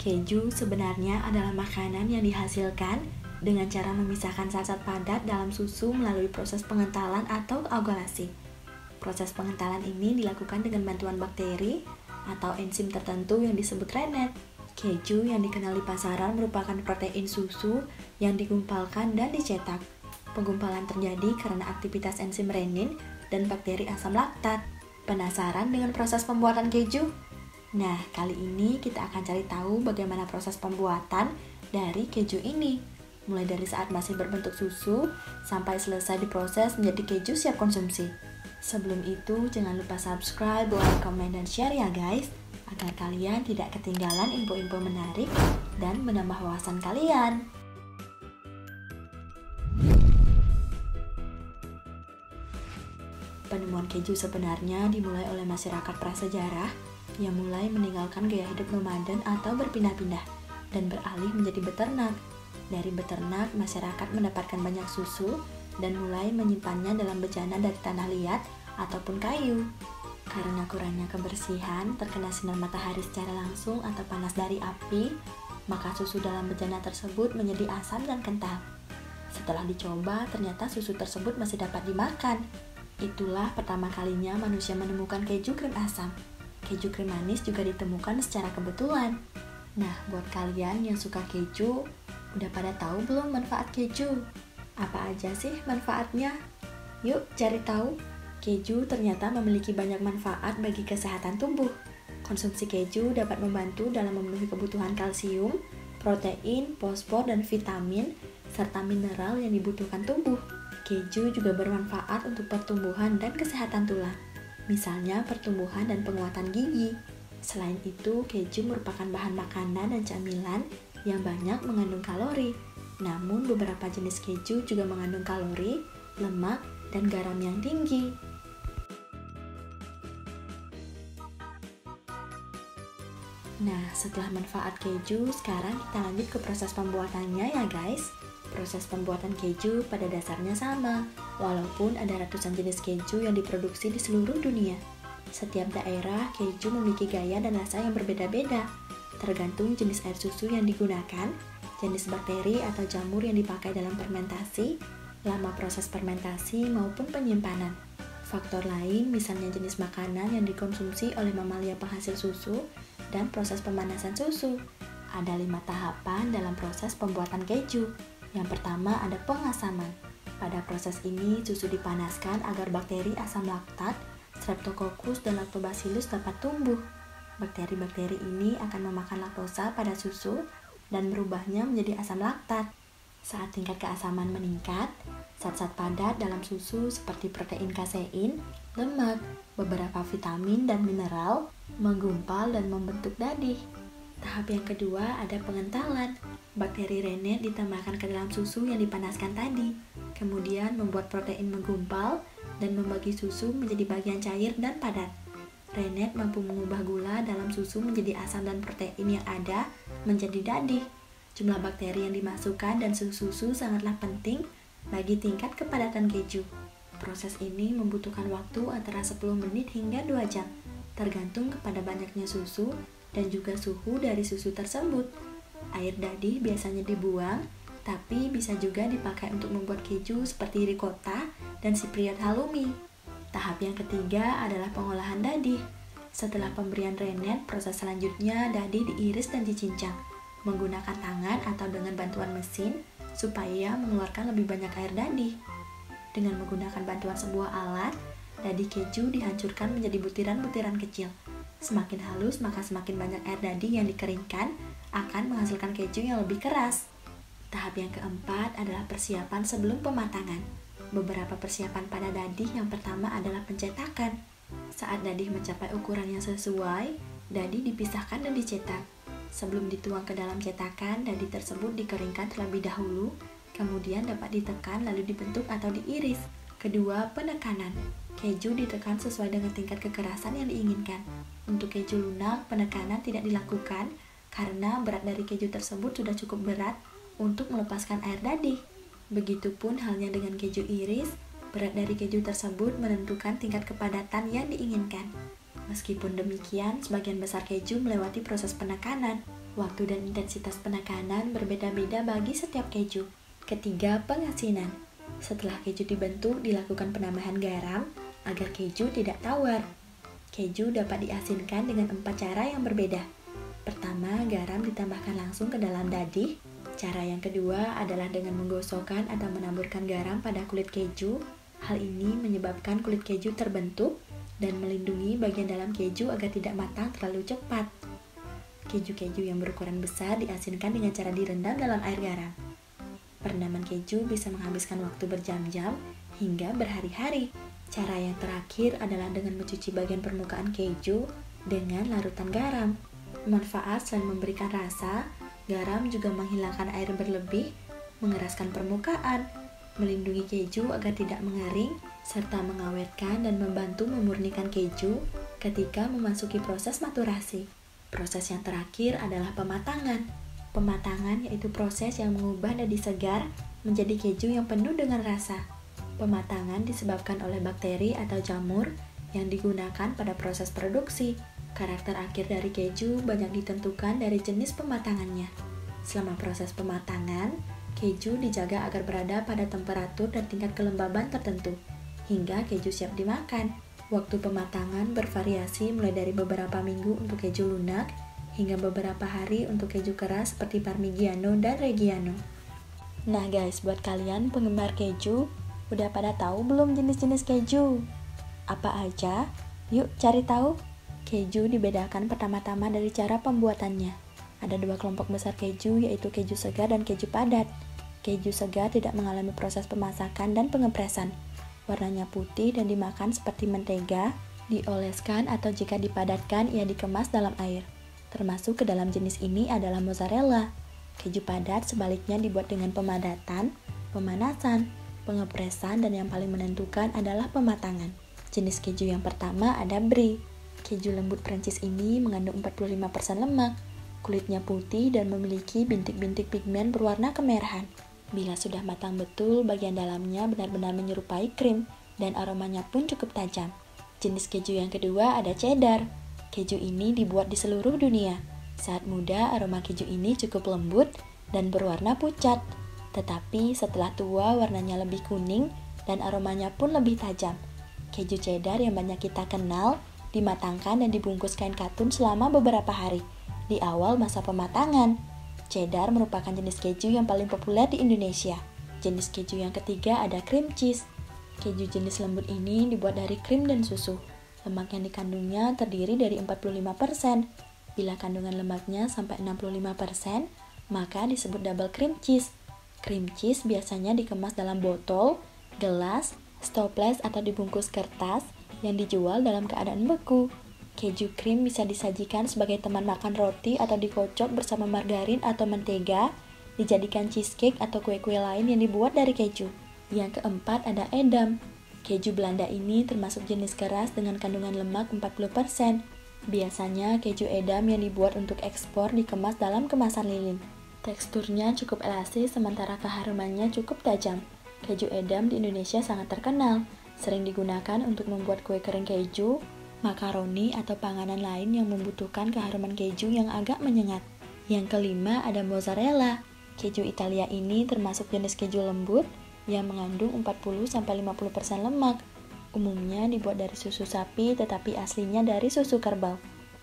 Keju sebenarnya adalah makanan yang dihasilkan dengan cara memisahkan zat-zat padat dalam susu melalui proses pengentalan atau koagulasi. Proses pengentalan ini dilakukan dengan bantuan bakteri atau enzim tertentu yang disebut rennet. Keju yang dikenal di pasaran merupakan protein susu yang digumpalkan dan dicetak. Penggumpalan terjadi karena aktivitas enzim renin dan bakteri asam laktat. Penasaran dengan proses pembuatan keju? Nah, kali ini kita akan cari tahu bagaimana proses pembuatan dari keju ini. Mulai dari saat masih berbentuk susu, sampai selesai diproses menjadi keju siap konsumsi. Sebelum itu, jangan lupa subscribe, like, komen, dan share ya guys, agar kalian tidak ketinggalan info-info menarik dan menambah wawasan kalian. Penemuan keju sebenarnya dimulai oleh masyarakat prasejarah yang mulai meninggalkan gaya hidup nomaden atau berpindah-pindah dan beralih menjadi beternak. Dari beternak, masyarakat mendapatkan banyak susu dan mulai menyimpannya dalam bejana dari tanah liat ataupun kayu. Karena kurangnya kebersihan, terkena sinar matahari secara langsung atau panas dari api, maka susu dalam bejana tersebut menjadi asam dan kental. Setelah dicoba, ternyata susu tersebut masih dapat dimakan. Itulah pertama kalinya manusia menemukan keju krim asam. Keju krim manis juga ditemukan secara kebetulan. Nah, buat kalian yang suka keju, udah pada tahu belum manfaat keju? Apa aja sih manfaatnya? Yuk cari tahu. Keju ternyata memiliki banyak manfaat bagi kesehatan tubuh. Konsumsi keju dapat membantu dalam memenuhi kebutuhan kalsium, protein, fosfor, dan vitamin, serta mineral yang dibutuhkan tubuh. Keju juga bermanfaat untuk pertumbuhan dan kesehatan tulang. Misalnya pertumbuhan dan penguatan gigi. Selain itu, keju merupakan bahan makanan dan camilan yang banyak mengandung kalori. Namun beberapa jenis keju juga mengandung kalori, lemak, dan garam yang tinggi. Nah, setelah manfaat keju, sekarang kita lanjut ke proses pembuatannya ya guys. Proses pembuatan keju pada dasarnya sama, walaupun ada ratusan jenis keju yang diproduksi di seluruh dunia. Setiap daerah, keju memiliki gaya dan rasa yang berbeda-beda, tergantung jenis air susu yang digunakan, jenis bakteri atau jamur yang dipakai dalam fermentasi, lama proses fermentasi maupun penyimpanan. Faktor lain misalnya jenis makanan yang dikonsumsi oleh mamalia penghasil susu dan proses pemanasan susu. Ada 5 tahapan dalam proses pembuatan keju. Yang pertama ada pengasaman. Pada proses ini susu dipanaskan agar bakteri asam laktat, Streptococcus dan Lactobacillus dapat tumbuh. Bakteri-bakteri ini akan memakan laktosa pada susu dan merubahnya menjadi asam laktat. Saat tingkat keasaman meningkat, zat-zat padat dalam susu seperti protein kasein, lemak, beberapa vitamin dan mineral menggumpal dan membentuk dadih. Tahap yang kedua ada pengentalan. Bakteri rennet ditambahkan ke dalam susu yang dipanaskan tadi, kemudian membuat protein menggumpal dan membagi susu menjadi bagian cair dan padat. Rennet mampu mengubah gula dalam susu menjadi asam dan protein yang ada menjadi dadih. Jumlah bakteri yang dimasukkan dan susu sangatlah penting bagi tingkat kepadatan keju. Proses ini membutuhkan waktu antara 10 menit hingga 2 jam, tergantung kepada banyaknya susu dan juga suhu dari susu tersebut. Air dadih biasanya dibuang, tapi bisa juga dipakai untuk membuat keju seperti ricotta dan Cypriot halloumi. Tahap yang ketiga adalah pengolahan dadih. Setelah pemberian rennet, proses selanjutnya dadih diiris dan dicincang menggunakan tangan atau dengan bantuan mesin supaya mengeluarkan lebih banyak air dadih. Dengan menggunakan bantuan sebuah alat, dadih keju dihancurkan menjadi butiran-butiran kecil. Semakin halus maka semakin banyak air dadih yang dikeringkan akan menghasilkan keju yang lebih keras. Tahap yang keempat adalah persiapan sebelum pematangan. Beberapa persiapan pada dadih yang pertama adalah pencetakan. Saat dadih mencapai ukuran yang sesuai, dadih dipisahkan dan dicetak. Sebelum dituang ke dalam cetakan, dadih tersebut dikeringkan terlebih dahulu, kemudian dapat ditekan lalu dibentuk atau diiris. Kedua, penekanan. Keju ditekan sesuai dengan tingkat kekerasan yang diinginkan. Untuk keju lunak, penekanan tidak dilakukan karena berat dari keju tersebut sudah cukup berat untuk melepaskan air dadih. Begitupun halnya dengan keju iris, berat dari keju tersebut menentukan tingkat kepadatan yang diinginkan. Meskipun demikian, sebagian besar keju melewati proses penekanan. Waktu dan intensitas penekanan berbeda-beda bagi setiap keju. Ketiga, pengasinan. Setelah keju dibentuk, dilakukan penambahan garam agar keju tidak tawar. Keju dapat diasinkan dengan 4 cara yang berbeda. Pertama, garam ditambahkan langsung ke dalam dadih. Cara yang kedua adalah dengan menggosokkan atau menaburkan garam pada kulit keju. Hal ini menyebabkan kulit keju terbentuk dan melindungi bagian dalam keju agar tidak matang terlalu cepat. Keju-keju yang berukuran besar diasinkan dengan cara direndam dalam air garam. Perendaman keju bisa menghabiskan waktu berjam-jam hingga berhari-hari. Cara yang terakhir adalah dengan mencuci bagian permukaan keju dengan larutan garam. Manfaat selain memberikan rasa, garam juga menghilangkan air berlebih, mengeraskan permukaan, melindungi keju agar tidak mengering, serta mengawetkan dan membantu memurnikan keju ketika memasuki proses maturasi. Proses yang terakhir adalah pematangan. Pematangan yaitu proses yang mengubah dadi segar menjadi keju yang penuh dengan rasa. Pematangan disebabkan oleh bakteri atau jamur yang digunakan pada proses produksi. Karakter akhir dari keju banyak ditentukan dari jenis pematangannya. Selama proses pematangan, keju dijaga agar berada pada temperatur dan tingkat kelembaban tertentu, hingga keju siap dimakan. Waktu pematangan bervariasi mulai dari beberapa minggu untuk keju lunak, hingga beberapa hari untuk keju keras seperti Parmigiano dan Reggiano. Nah guys, buat kalian penggemar keju, udah pada tahu belum jenis-jenis keju? Apa aja? Yuk cari tahu. Keju dibedakan pertama-tama dari cara pembuatannya. Ada 2 kelompok besar keju, yaitu keju segar dan keju padat. Keju segar tidak mengalami proses pemasakan dan pengepresan. Warnanya putih dan dimakan seperti mentega, dioleskan atau jika dipadatkan ia dikemas dalam air. Termasuk ke dalam jenis ini adalah mozzarella. Keju padat sebaliknya dibuat dengan pemadatan, pemanasan, pengepresan, dan yang paling menentukan adalah pematangan. Jenis keju yang pertama ada brie. Keju lembut Prancis ini mengandung 45% lemak, kulitnya putih dan memiliki bintik-bintik pigmen berwarna kemerahan. Bila sudah matang betul, bagian dalamnya benar-benar menyerupai krim dan aromanya pun cukup tajam. Jenis keju yang kedua ada cheddar. Keju ini dibuat di seluruh dunia. Saat muda, aroma keju ini cukup lembut dan berwarna pucat. Tetapi setelah tua, warnanya lebih kuning dan aromanya pun lebih tajam. Keju cheddar yang banyak kita kenal dimatangkan dan dibungkus kain katun selama beberapa hari di awal masa pematangan. Cheddar merupakan jenis keju yang paling populer di Indonesia. Jenis keju yang ketiga ada cream cheese. Keju jenis lembut ini dibuat dari krim dan susu. Lemak yang dikandungnya terdiri dari 45%. Bila kandungan lemaknya sampai 65%, maka disebut double cream cheese. Cream cheese biasanya dikemas dalam botol, gelas, stopless atau dibungkus kertas yang dijual dalam keadaan beku. Keju krim bisa disajikan sebagai teman makan roti atau dikocok bersama margarin atau mentega, dijadikan cheesecake atau kue-kue lain yang dibuat dari keju. Yang keempat ada Edam. Keju Belanda ini termasuk jenis keras dengan kandungan lemak 40%. Biasanya keju Edam yang dibuat untuk ekspor dikemas dalam kemasan lilin. Teksturnya cukup elastis sementara keharumannya cukup tajam. Keju Edam di Indonesia sangat terkenal, sering digunakan untuk membuat kue kering keju, makaroni atau panganan lain yang membutuhkan keharuman keju yang agak menyengat. Yang kelima ada mozzarella. Keju Italia ini termasuk jenis keju lembut yang mengandung 40-50% lemak. Umumnya dibuat dari susu sapi tetapi aslinya dari susu kerbau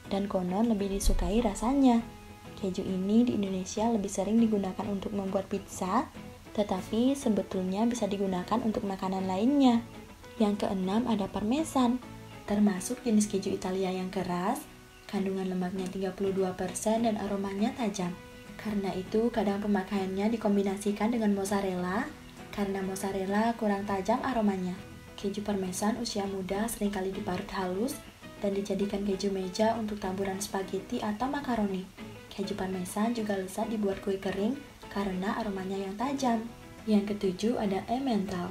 dan konon lebih disukai rasanya. Keju ini di Indonesia lebih sering digunakan untuk membuat pizza, tetapi sebetulnya bisa digunakan untuk makanan lainnya. Yang keenam ada parmesan. Termasuk jenis keju Italia yang keras, kandungan lemaknya 32% dan aromanya tajam. Karena itu, kadang pemakaiannya dikombinasikan dengan mozzarella, karena mozzarella kurang tajam aromanya. Keju parmesan usia muda seringkali diparut halus dan dijadikan keju meja untuk taburan spaghetti atau makaroni. Keju parmesan juga lezat dibuat kue kering karena aromanya yang tajam. Yang ketujuh ada Emmental.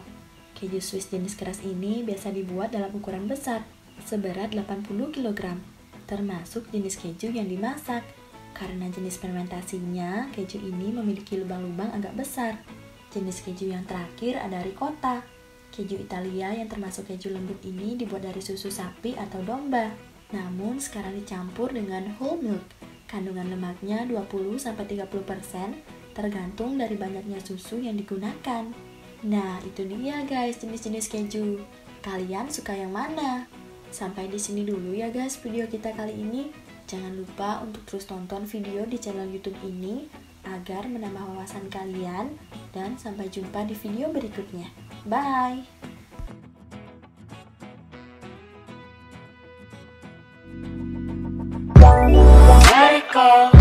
Keju Swiss jenis keras ini biasa dibuat dalam ukuran besar, seberat 80 kg, termasuk jenis keju yang dimasak. Karena jenis fermentasinya, keju ini memiliki lubang-lubang agak besar. Jenis keju yang terakhir ada ricotta. Keju Italia yang termasuk keju lembut ini dibuat dari susu sapi atau domba, namun sekarang dicampur dengan whole milk. Kandungan lemaknya 20-30%, tergantung dari banyaknya susu yang digunakan. Nah, itu dia guys jenis-jenis keju. Kalian suka yang mana? Sampai di sini dulu ya guys video kita kali ini. Jangan lupa untuk terus tonton video di channel YouTube ini agar menambah wawasan kalian, dan sampai jumpa di video berikutnya. Bye! Let it go.